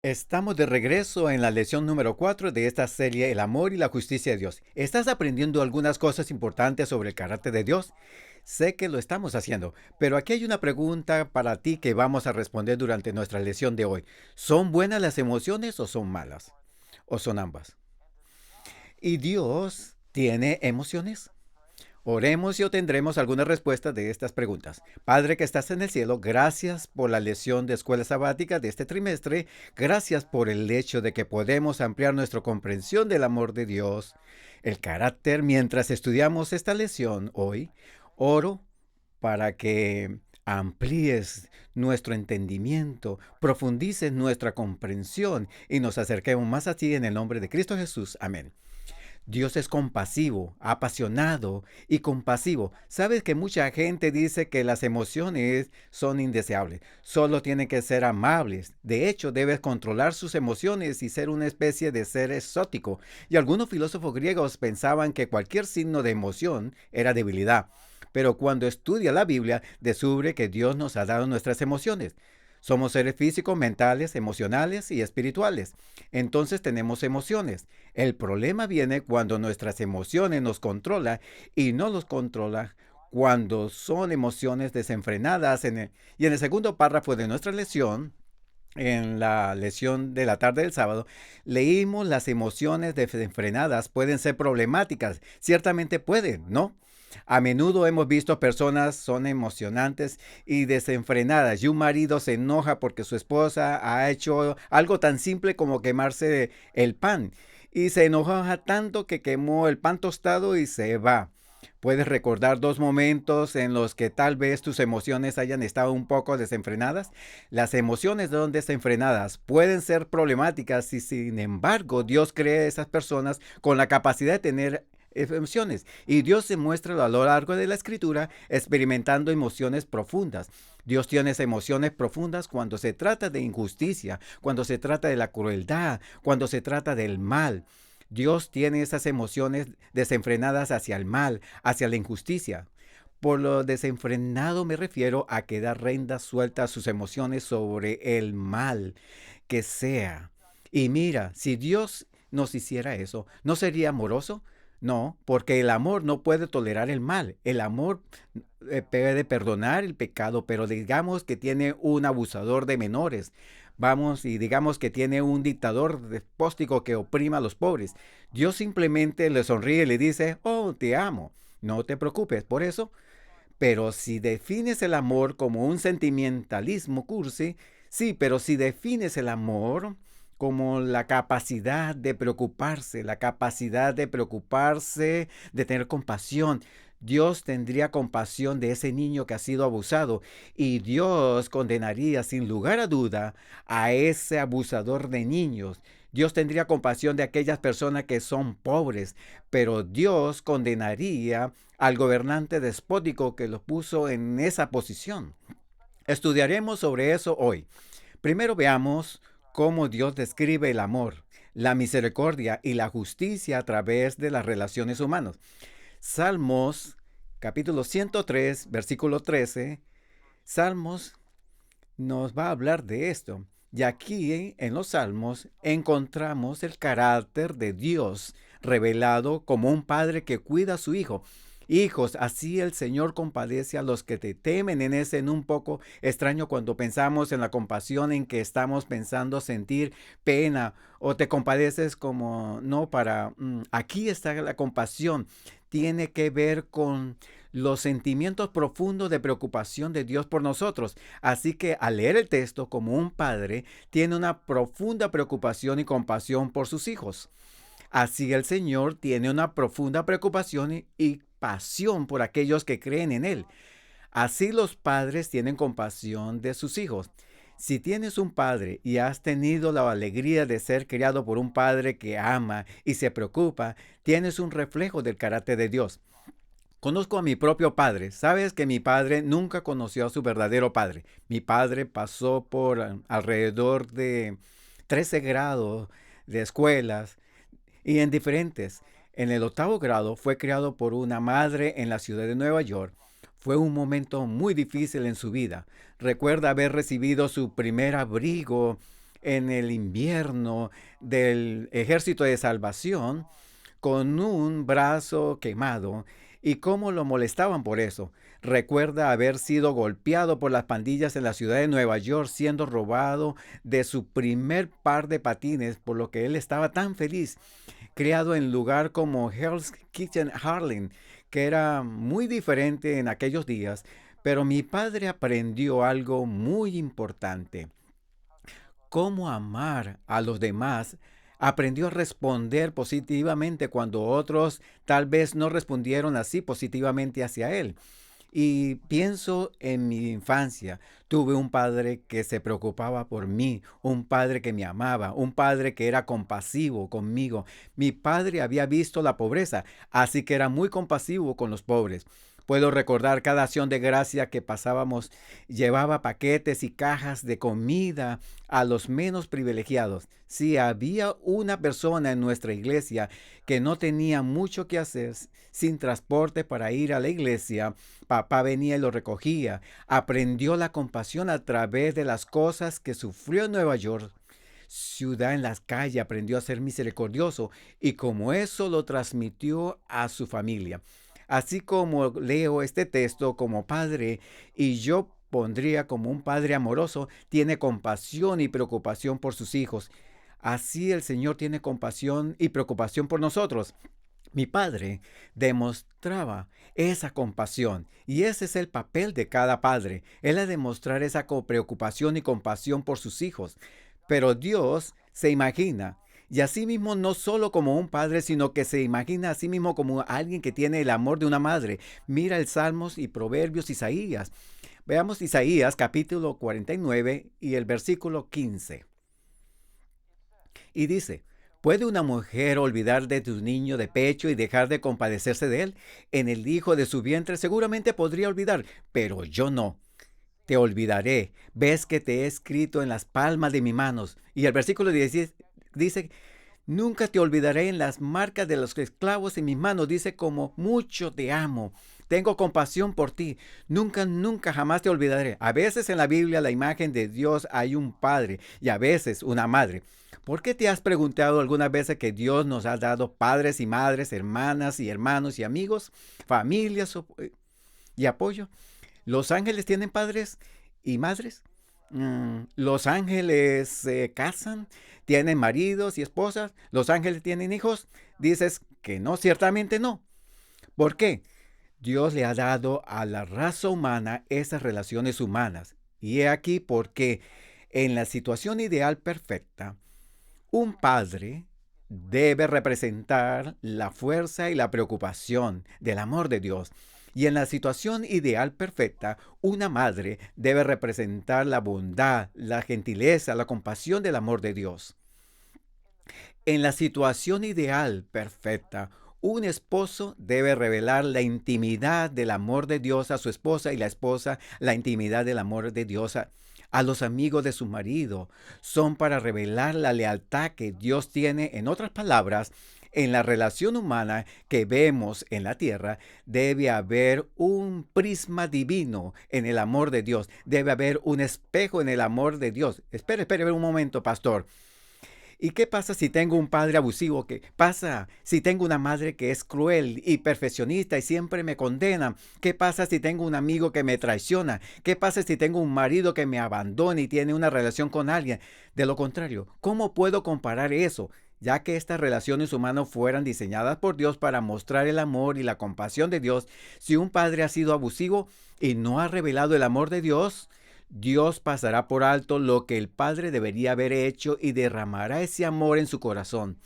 Estamos de regreso en la lección número 4 de esta serie El amor y la justicia de Dios. ¿Estás aprendiendo algunas cosas importantes sobre el carácter de Dios? Sé que lo estamos haciendo, pero aquí hay una pregunta para ti que vamos a responder durante nuestra lección de hoy. ¿Son buenas las emociones o son malas? ¿O son ambas? ¿Y Dios tiene emociones? Oremos y obtendremos algunas respuestas de estas preguntas. Padre que estás en el cielo, gracias por la lección de escuela sabática de este trimestre. Gracias por el hecho de que podemos ampliar nuestra comprensión del amor de Dios, el carácter, mientras estudiamos esta lección hoy. Oro para que amplíes nuestro entendimiento, profundices nuestra comprensión y nos acerquemos más a ti en el nombre de Cristo Jesús. Amén. Dios es compasivo, apasionado y compasivo. Sabes que mucha gente dice que las emociones son indeseables. Solo tienen que ser amables. De hecho, debes controlar sus emociones y ser una especie de ser exótico. Y algunos filósofos griegos pensaban que cualquier signo de emoción era debilidad. Pero cuando estudia la Biblia, descubre que Dios nos ha dado nuestras emociones. Somos seres físicos, mentales, emocionales y espirituales. Entonces tenemos emociones. El problema viene cuando nuestras emociones nos controlan y no los controla cuando son emociones desenfrenadas. Y en el segundo párrafo de nuestra lección, en la lección de la tarde del sábado, leímos las emociones desenfrenadas pueden ser problemáticas. Ciertamente pueden, ¿no? A menudo hemos visto personas son emocionantes y desenfrenadas y un marido se enoja porque su esposa ha hecho algo tan simple como quemarse el pan y se enoja tanto que quemó el pan tostado y se va. ¿Puedes recordar dos momentos en los que tal vez tus emociones hayan estado un poco desenfrenadas? Las emociones son desenfrenadas pueden ser problemáticas y sin embargo Dios crea a esas personas con la capacidad de tener emociones. Y Dios se muestra a lo largo de la escritura experimentando emociones profundas. Dios tiene emociones profundas cuando se trata de injusticia, cuando se trata de la crueldad, cuando se trata del mal. Dios tiene esas emociones desenfrenadas hacia el mal, hacia la injusticia. Por lo desenfrenado me refiero a que da rienda suelta a sus emociones sobre el mal que sea. Y mira, si Dios nos hiciera eso, ¿no sería amoroso? No, porque el amor no puede tolerar el mal. El amor puede perdonar el pecado, pero digamos que tiene un abusador de menores. Vamos y digamos que tiene un dictador despótico que oprima a los pobres. Dios simplemente le sonríe y le dice, oh, te amo. No te preocupes por eso. Pero si defines el amor como un sentimentalismo cursi, sí, pero si defines el amor como la capacidad de preocuparse, de tener compasión, Dios tendría compasión de ese niño que ha sido abusado y Dios condenaría sin lugar a duda a ese abusador de niños. Dios tendría compasión de aquellas personas que son pobres, pero Dios condenaría al gobernante despótico que los puso en esa posición. Estudiaremos sobre eso hoy. Primero veamos cómo Dios describe el amor, la misericordia y la justicia a través de las relaciones humanas. Salmos capítulo 103, versículo 13. Salmos nos va a hablar de esto. Y aquí en los Salmos encontramos el carácter de Dios revelado como un padre que cuida a su hijo. Hijos, así el Señor compadece a los que te temen. En un poco extraño cuando pensamos en la compasión en que estamos pensando sentir pena o te compadeces como no para... aquí está la compasión. Tiene que ver con los sentimientos profundos de preocupación de Dios por nosotros. Así que al leer el texto como un padre, tiene una profunda preocupación y compasión por sus hijos. Así el Señor tiene una profunda preocupación y pasión por aquellos que creen en Él. Así los padres tienen compasión de sus hijos. Si tienes un padre y has tenido la alegría de ser criado por un padre que ama y se preocupa, tienes un reflejo del carácter de Dios. Conozco a mi propio padre. Sabes que mi padre nunca conoció a su verdadero padre. Mi padre pasó por alrededor de 13 grados de escuelas y en diferentes. En el octavo grado fue criado por una madre en la ciudad de Nueva York. Fue un momento muy difícil en su vida. Recuerda haber recibido su primer abrigo en el invierno del Ejército de Salvación con un brazo quemado y cómo lo molestaban por eso. Recuerda haber sido golpeado por las pandillas en la ciudad de Nueva York, siendo robado de su primer par de patines, por lo que él estaba tan feliz, criado en lugar como Hell's Kitchen Harlem, que era muy diferente en aquellos días, pero mi padre aprendió algo muy importante: cómo amar a los demás. Aprendió a responder positivamente cuando otros tal vez no respondieron así positivamente hacia él. Y pienso en mi infancia. Tuve un padre que se preocupaba por mí, un padre que me amaba, un padre que era compasivo conmigo. Mi padre había visto la pobreza, así que era muy compasivo con los pobres. Puedo recordar cada acción de gracia que pasábamos, llevaba paquetes y cajas de comida a los menos privilegiados. Si había una persona en nuestra iglesia que no tenía mucho que hacer, sin transporte para ir a la iglesia, papá venía y lo recogía. Aprendió la compasión a través de las cosas que sufrió en Nueva York. Ciudad en las calles, aprendió a ser misericordioso y como eso lo transmitió a su familia. Así como leo este texto como padre, y yo pondría como un padre amoroso, tiene compasión y preocupación por sus hijos. Así el Señor tiene compasión y preocupación por nosotros. Mi padre demostraba esa compasión y ese es el papel de cada padre. Él ha de demostrar esa preocupación y compasión por sus hijos. Pero Dios se imagina y a sí mismo no solo como un padre, sino que se imagina a sí mismo como alguien que tiene el amor de una madre. Mira el Salmos y Proverbios, Isaías. Veamos Isaías capítulo 49 y el versículo 15. Y dice: ¿puede una mujer olvidar de tu niño de pecho y dejar de compadecerse de él? En el hijo de su vientre seguramente podría olvidar, pero yo no. Te olvidaré. Ves que te he escrito en las palmas de mis manos. Y el versículo 16 dice: nunca te olvidaré en las marcas de los esclavos en mis manos. Dice: como mucho te amo. Tengo compasión por ti. Nunca, nunca, jamás te olvidaré. A veces en la Biblia la imagen de Dios hay un padre y a veces una madre. ¿Por qué te has preguntado algunas veces que Dios nos ha dado padres y madres, hermanas y hermanos y amigos, familias y apoyo? ¿Los ángeles tienen padres y madres? ¿Los ángeles se casan? ¿Tienen maridos y esposas? ¿Los ángeles tienen hijos? Dices que no, ciertamente no. ¿Por qué? Dios le ha dado a la raza humana esas relaciones humanas. Y he aquí porque en la situación ideal perfecta, un padre debe representar la fuerza y la preocupación del amor de Dios. Y en la situación ideal perfecta, una madre debe representar la bondad, la gentileza, la compasión del amor de Dios. En la situación ideal perfecta, un esposo debe revelar la intimidad del amor de Dios a su esposa y la esposa la intimidad del amor de Dios a los amigos de su marido. Son para revelar la lealtad que Dios tiene. En otras palabras, en la relación humana que vemos en la tierra, debe haber un prisma divino en el amor de Dios. Debe haber un espejo en el amor de Dios. Espere un momento, pastor. ¿Y qué pasa si tengo un padre abusivo? ¿Qué pasa si tengo una madre que es cruel y perfeccionista y siempre me condena? ¿Qué pasa si tengo un amigo que me traiciona? ¿Qué pasa si tengo un marido que me abandona y tiene una relación con alguien? De lo contrario, ¿cómo puedo comparar eso? Ya que estas relaciones humanas fueran diseñadas por Dios para mostrar el amor y la compasión de Dios, si un padre ha sido abusivo y no ha revelado el amor de Dios, Dios pasará por alto lo que el padre debería haber hecho y derramará ese amor en su corazón.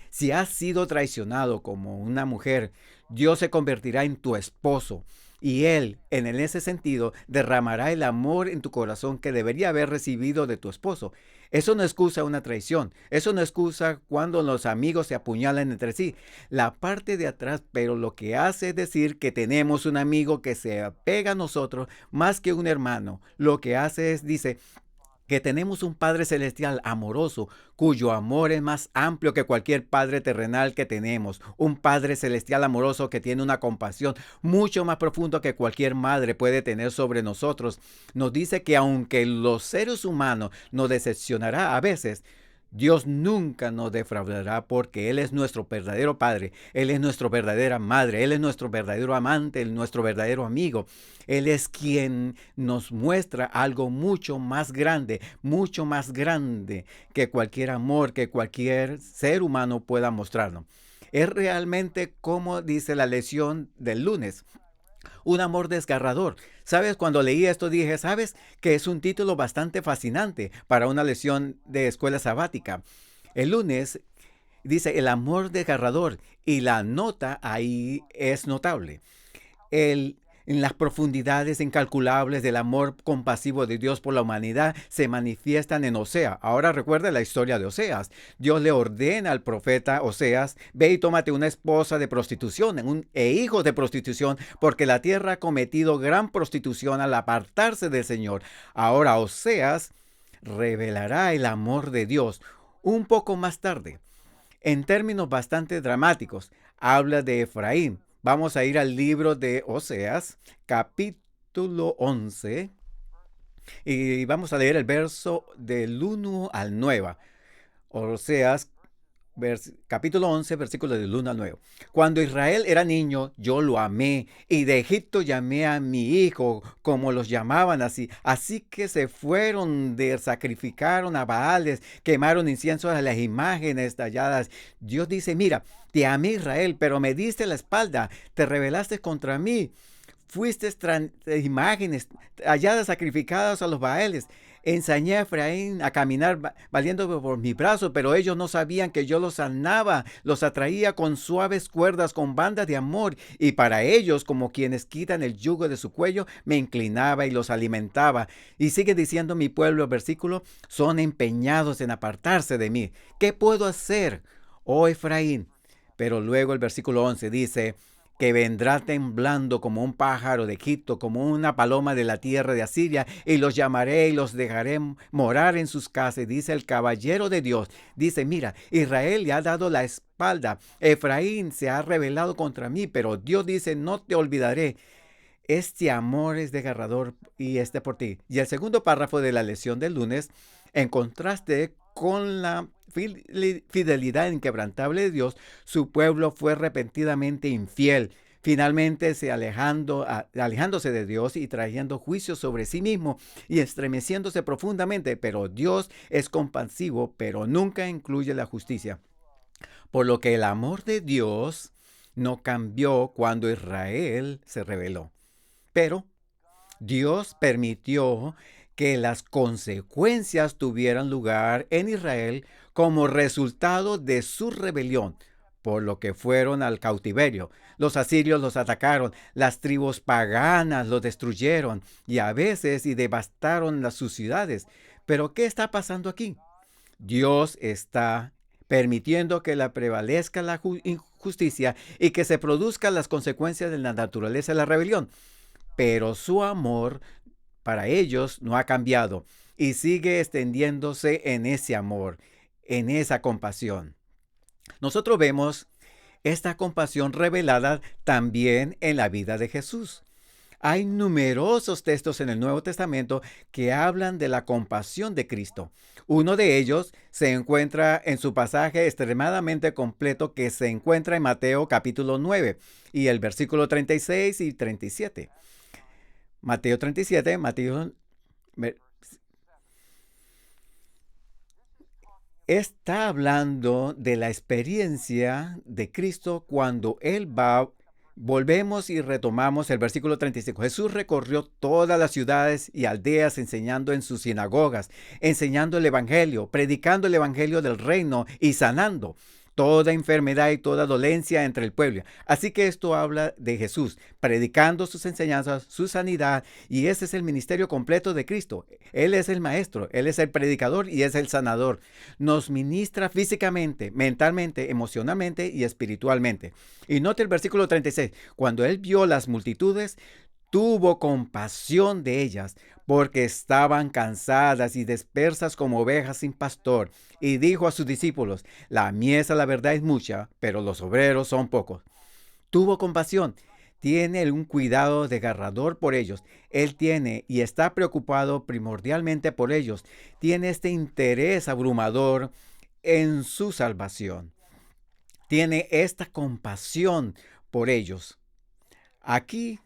Si has sido traicionado como una mujer, Dios se convertirá en tu esposo y Él, en ese sentido, derramará el amor en tu corazón que debería haber recibido de tu esposo. Eso no excusa una traición, eso no excusa cuando los amigos se apuñalan entre sí. La parte de atrás, pero lo que hace es decir que tenemos un amigo que se apega a nosotros más que un hermano. Lo que hace es, dice, que tenemos un Padre Celestial amoroso, cuyo amor es más amplio que cualquier Padre terrenal que tenemos. Un Padre Celestial amoroso que tiene una compasión mucho más profunda que cualquier madre puede tener sobre nosotros. Nos dice que aunque los seres humanos nos decepcionará a veces, Dios nunca nos defraudará porque Él es nuestro verdadero Padre, Él es nuestra verdadera Madre, Él es nuestro verdadero amante, nuestro verdadero amigo. Él es quien nos muestra algo mucho más grande que cualquier amor que cualquier ser humano pueda mostrarnos. Es realmente como dice la lección del lunes. Un amor desgarrador. ¿Sabes? Cuando leí esto dije, ¿sabes? Que es un título bastante fascinante para una lección de escuela sabática. El lunes dice el amor desgarrador y la nota ahí es notable. En las profundidades incalculables del amor compasivo de Dios por la humanidad se manifiestan en Oseas. Ahora recuerda la historia de Oseas. Dios le ordena al profeta Oseas, ve y tómate una esposa de prostitución e hijos de prostitución, porque la tierra ha cometido gran prostitución al apartarse del Señor. Ahora Oseas revelará el amor de Dios un poco más tarde. En términos bastante dramáticos, habla de Efraín. Vamos a ir al libro de Oseas, capítulo 11, y vamos a leer el verso del 1 al 9. Oseas, capítulo 11, versículo del 1 al 9. Cuando Israel era niño, yo lo amé, y de Egipto llamé a mi hijo, como los llamaban así. Así que se fueron, sacrificaron a Baales, quemaron incienso a las imágenes talladas. Dios dice, mira, te amé Israel, pero me diste la espalda, te rebelaste contra mí. Fuiste imágenes talladas, sacrificadas a los Baales. Enseñé a Efraín a caminar valiéndome por mi brazo, pero ellos no sabían que yo los sanaba, los atraía con suaves cuerdas, con bandas de amor, y para ellos, como quienes quitan el yugo de su cuello, me inclinaba y los alimentaba. Y sigue diciendo mi pueblo, versículo, son empeñados en apartarse de mí. ¿Qué puedo hacer, oh Efraín? Pero luego el versículo 11 dice, que vendrá temblando como un pájaro de Egipto, como una paloma de la tierra de Asiria, y los llamaré y los dejaré morar en sus casas. Dice el caballero de Dios, dice, mira, Israel le ha dado la espalda, Efraín se ha rebelado contra mí, pero Dios dice, no te olvidaré. Este amor es desgarrador y por ti. Y el segundo párrafo de la lección del lunes, en contraste con la fidelidad inquebrantable de Dios, su pueblo fue repentinamente infiel, finalmente alejándose de Dios y trayendo juicio sobre sí mismo y estremeciéndose profundamente. Pero Dios es compasivo, pero nunca incluye la justicia. Por lo que el amor de Dios no cambió cuando Israel se rebeló. Pero Dios permitió que las consecuencias tuvieran lugar en Israel como resultado de su rebelión, por lo que fueron al cautiverio. Los asirios los atacaron, las tribus paganas los destruyeron y a veces devastaron sus ciudades. Pero ¿qué está pasando aquí? Dios está permitiendo que prevalezca la injusticia y que se produzcan las consecuencias de la naturaleza de la rebelión. Pero su amor para ellos no ha cambiado y sigue extendiéndose en ese amor, en esa compasión. Nosotros vemos esta compasión revelada también en la vida de Jesús. Hay numerosos textos en el Nuevo Testamento que hablan de la compasión de Cristo. Uno de ellos se encuentra en su pasaje extremadamente completo que se encuentra en Mateo capítulo 9 y el versículo 36 y 37. Mateo 37, está hablando de la experiencia de Cristo cuando Él va. Volvemos y retomamos el versículo 35. Jesús recorrió todas las ciudades y aldeas enseñando en sus sinagogas, enseñando el evangelio, predicando el evangelio del reino y sanando toda enfermedad y toda dolencia entre el pueblo. Así que esto habla de Jesús, predicando sus enseñanzas, su sanidad, y ese es el ministerio completo de Cristo. Él es el maestro, Él es el predicador y es el sanador. Nos ministra físicamente, mentalmente, emocionalmente y espiritualmente. Y note el versículo 36. Cuando Él vio las multitudes, tuvo compasión de ellas, porque estaban cansadas y dispersas como ovejas sin pastor. Y dijo a sus discípulos, la mies a la verdad es mucha, pero los obreros son pocos. Tuvo compasión. Tiene un cuidado desgarrador por ellos. Él tiene y está preocupado primordialmente por ellos. Tiene este interés abrumador en su salvación. Tiene esta compasión por ellos. Aquí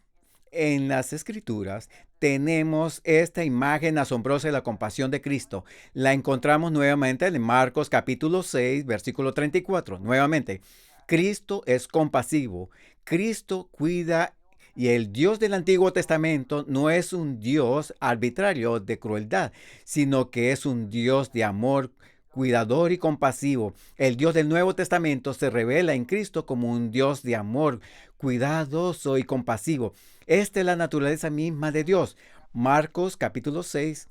en las Escrituras tenemos esta imagen asombrosa de la compasión de Cristo. La encontramos nuevamente en Marcos capítulo 6, versículo 34. Nuevamente, Cristo es compasivo. Cristo cuida y el Dios del Antiguo Testamento no es un Dios arbitrario de crueldad, sino que es un Dios de amor, cuidador y compasivo. El Dios del Nuevo Testamento se revela en Cristo como un Dios de amor, cuidadoso y compasivo. Esta es la naturaleza misma de Dios. Marcos capítulo 6,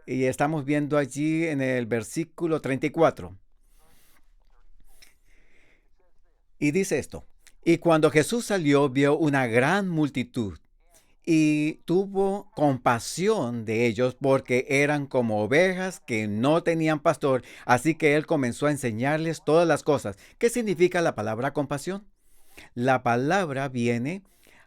y estamos viendo allí en el versículo 34. Y dice esto, y cuando Jesús salió vio una gran multitud y tuvo compasión de ellos porque eran como ovejas que no tenían pastor, así que él comenzó a enseñarles todas las cosas. ¿Qué significa la palabra compasión? La palabra viene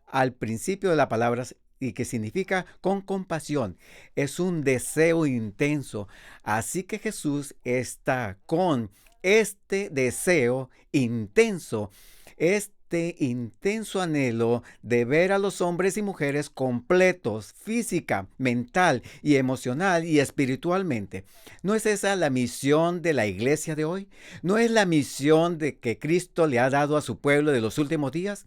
al principio de la palabra y que significa con compasión. Es un deseo intenso. Así que Jesús está con este deseo intenso, este intenso anhelo de ver a los hombres y mujeres completos, física, mental y emocional y espiritualmente. ¿No es esa la misión de la iglesia de hoy? ¿No es la misión de que Cristo le ha dado a su pueblo de los últimos días?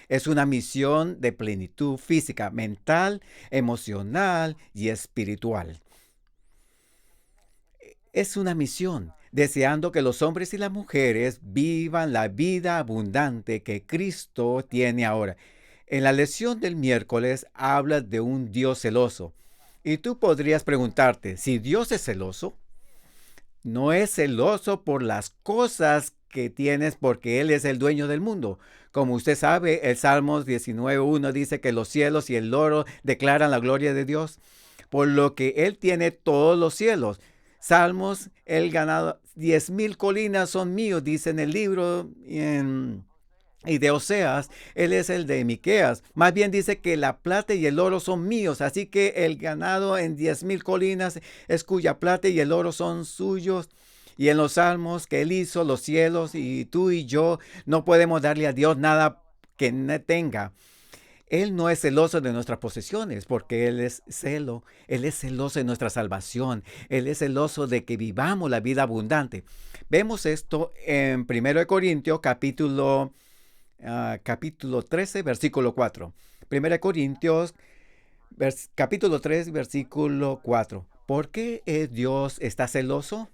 Es una misión de plenitud física, mental, emocional y espiritual. Es una misión deseando que los hombres y las mujeres vivan la vida abundante que Cristo tiene ahora. En la lección del miércoles habla de un Dios celoso. Y tú podrías preguntarte, si Dios es celoso, no es celoso por las cosas que tienes porque Él es el dueño del mundo. Como usted sabe, el Salmos 19.1 dice que los cielos y el oro declaran la gloria de Dios, por lo que Él tiene todos los cielos. Salmos, el ganado, 10,000 colinas son míos, dice en el libro y de Oseas, él es el de Miqueas. Más bien dice que la plata y el oro son míos, así que el ganado en 10,000 colinas es cuya plata y el oro son suyos. Y en los salmos que él hizo, los cielos, y tú y yo no podemos darle a Dios nada que no tenga. Él no es celoso de nuestras posesiones porque Él es celoso de nuestra salvación, Él es celoso de que vivamos la vida abundante. Vemos esto en 1 Corintios capítulo 13, versículo 4. 1 Corintios capítulo 3, versículo 4. ¿Por qué Dios está celoso?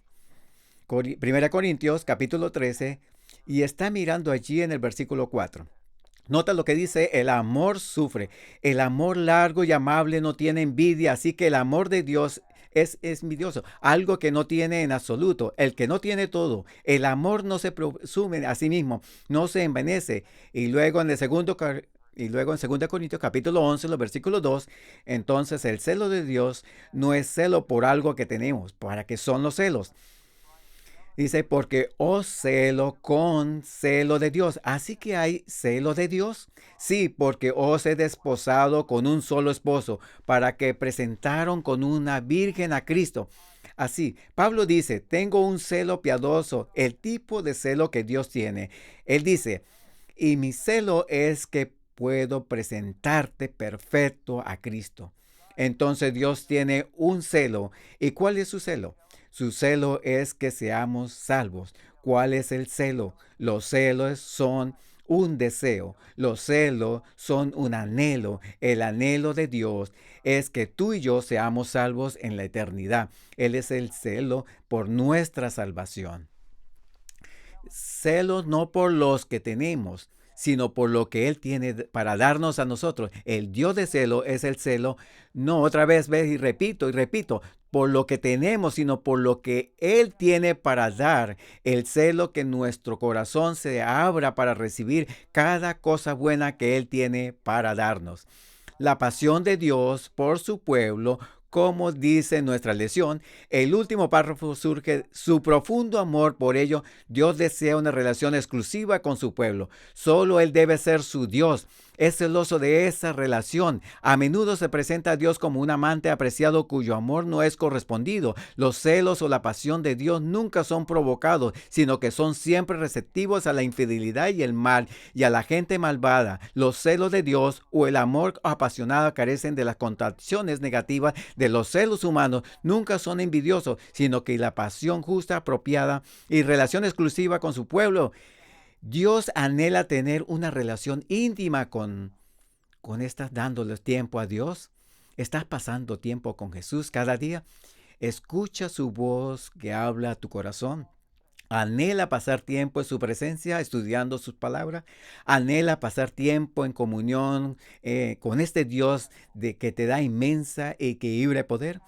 1 Corintios capítulo 13 y está mirando allí en el versículo 4. Nota lo que dice, el amor sufre, el amor largo y amable no tiene envidia, así que el amor de Dios es envidioso, algo que no tiene en absoluto, el que no tiene todo, el amor no se presume a sí mismo, no se envanece. Y luego en 2 Corintios capítulo 11, los versículos 2, entonces el celo de Dios no es celo por algo que tenemos, ¿para qué son los celos? Dice, porque os celo con celo de Dios. Así que hay celo de Dios. Sí, porque os he desposado con un solo esposo, para que presentaron con una virgen a Cristo. Así, Pablo dice, tengo un celo piadoso, el tipo de celo que Dios tiene. Él dice, y mi celo es que puedo presentarte perfecto a Cristo. Entonces Dios tiene un celo. ¿Y cuál es su celo? Su celo es que seamos salvos. ¿Cuál es el celo? Los celos son un deseo. Los celos son un anhelo. El anhelo de Dios es que tú y yo seamos salvos en la eternidad. Él es el celo por nuestra salvación. Celos no por los que tenemos, sino por lo que Él tiene para darnos a nosotros. El Dios de celo es el celo, no otra vez ves y repito, por lo que tenemos, sino por lo que Él tiene para dar. El celo que nuestro corazón se abra para recibir cada cosa buena que Él tiene para darnos. La pasión de Dios por su pueblo Como dice nuestra lección, el último párrafo surge su profundo amor. Por ello, Dios desea una relación exclusiva con su pueblo. Solo Él debe ser su Dios. Es celoso de esa relación. A menudo se presenta a Dios como un amante apreciado cuyo amor no es correspondido. Los celos o la pasión de Dios nunca son provocados, sino que son siempre receptivos a la infidelidad y el mal y a la gente malvada. Los celos de Dios o el amor apasionado carecen de las connotaciones negativas de los celos humanos. Nunca son envidiosos, sino que la pasión justa, apropiada y relación exclusiva con su pueblo. Dios anhela tener una relación íntima con estas dándoles tiempo a Dios. ¿Estás pasando tiempo con Jesús cada día? Escucha su voz que habla a tu corazón. Anhela pasar tiempo en su presencia, estudiando sus palabras. Anhela pasar tiempo en comunión con este Dios que te da inmensa e increíble poder.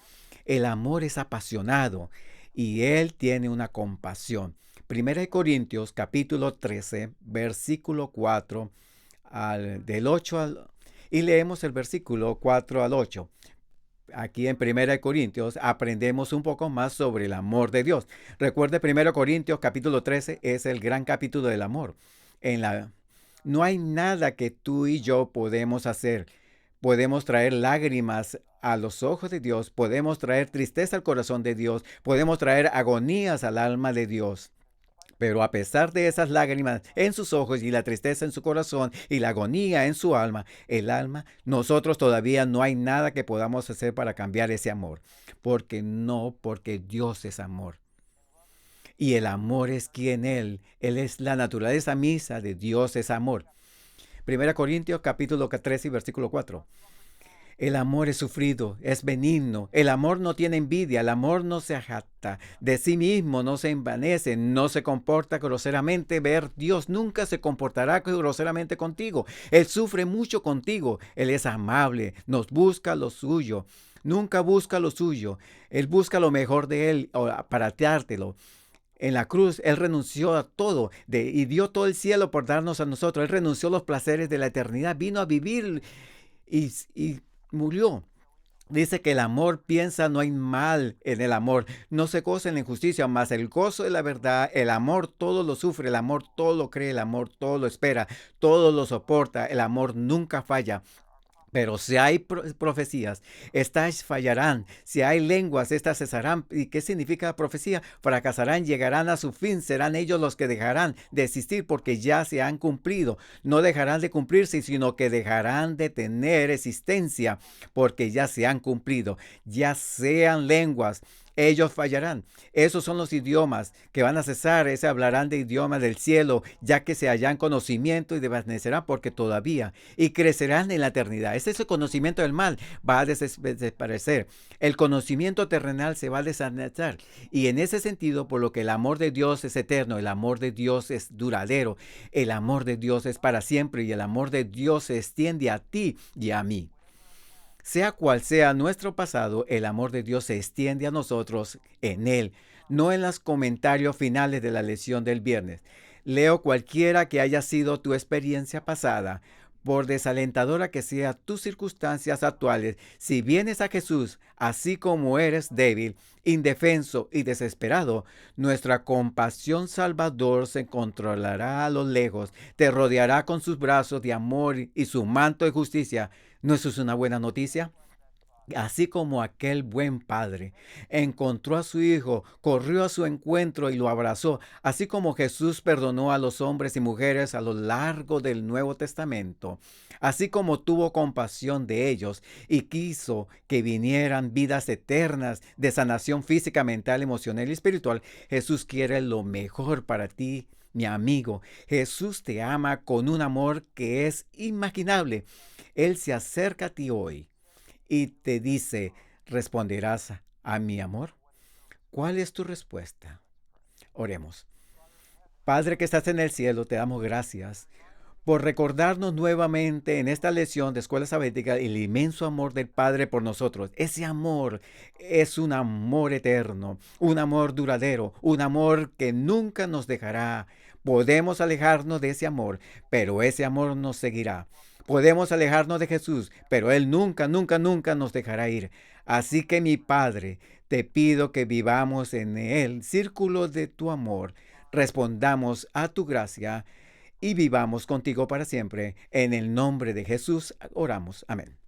El amor es apasionado y Él tiene una compasión. Primera de Corintios, capítulo 13, versículo 4, del 8 y leemos el versículo 4 al 8. Aquí en 1 Corintios aprendemos un poco más sobre el amor de Dios. Recuerde, 1 Corintios capítulo 13 es el gran capítulo del amor. No hay nada que tú y yo podemos hacer. Podemos traer lágrimas a los ojos de Dios, podemos traer tristeza al corazón de Dios, podemos traer agonías al alma de Dios. Pero a pesar de esas lágrimas en sus ojos y la tristeza en su corazón y la agonía en su alma, nosotros todavía no hay nada que podamos hacer para cambiar ese amor. Porque Dios es amor. Y el amor es quien Él es la naturaleza misma de Dios es amor. 1 Corintios capítulo 13 y versículo 4. El amor es sufrido, es benigno. El amor no tiene envidia, el amor no se jacta de sí mismo, no se envanece, no se comporta groseramente. Dios nunca se comportará groseramente contigo. Él sufre mucho contigo. Él es amable, nos busca lo suyo. Nunca busca lo suyo. Él busca lo mejor de Él para dártelo. En la cruz, Él renunció a todo y dio todo el cielo por darnos a nosotros. Él renunció a los placeres de la eternidad, vino a vivir y murió. Dice que el amor piensa, no hay mal en el amor, no se goza en la injusticia, mas el gozo de la verdad, el amor todo lo sufre, el amor todo lo cree, el amor todo lo espera, todo lo soporta, el amor nunca falla. Pero si hay profecías, estas fallarán. Si hay lenguas, estas cesarán. ¿Y qué significa profecía? Fracasarán, llegarán a su fin. Serán ellos los que dejarán de existir porque ya se han cumplido. No dejarán de cumplirse, sino que dejarán de tener existencia porque ya se han cumplido. Ya sean lenguas, ellos fallarán. Esos son los idiomas que van a cesar. Ese hablarán de idiomas del cielo, ya que se hallan conocimiento y desvanecerán porque todavía y crecerán en la eternidad. Ese es el conocimiento del mal, va a desaparecer. El conocimiento terrenal se va a desvanecer. Y en ese sentido, por lo que el amor de Dios es eterno, el amor de Dios es duradero, el amor de Dios es para siempre y el amor de Dios se extiende a ti y a mí. Sea cual sea nuestro pasado, el amor de Dios se extiende a nosotros en Él, no en los comentarios finales de la lección del viernes. Leo cualquiera que haya sido tu experiencia pasada, por desalentadora que sea tus circunstancias actuales, si vienes a Jesús, así como eres débil, indefenso y desesperado, nuestra compasión salvador se controlará a lo lejos, te rodeará con sus brazos de amor y su manto de justicia. ¿No eso es una buena noticia? Así como aquel buen padre encontró a su hijo, corrió a su encuentro y lo abrazó, así como Jesús perdonó a los hombres y mujeres a lo largo del Nuevo Testamento, así como tuvo compasión de ellos y quiso que vinieran vidas eternas de sanación física, mental, emocional y espiritual, Jesús quiere lo mejor para ti. Mi amigo, Jesús te ama con un amor que es inimaginable. Él se acerca a ti hoy y te dice, ¿responderás a mi amor? ¿Cuál es tu respuesta? Oremos. Padre que estás en el cielo, te damos gracias por recordarnos nuevamente en esta lección de Escuela Sabática el inmenso amor del Padre por nosotros. Ese amor es un amor eterno, un amor duradero, un amor que nunca nos dejará. Podemos alejarnos de ese amor, pero ese amor nos seguirá. Podemos alejarnos de Jesús, pero Él nunca, nunca, nunca nos dejará ir. Así que mi Padre, te pido que vivamos en el círculo de tu amor, respondamos a tu gracia y vivamos contigo para siempre. En el nombre de Jesús oramos. Amén.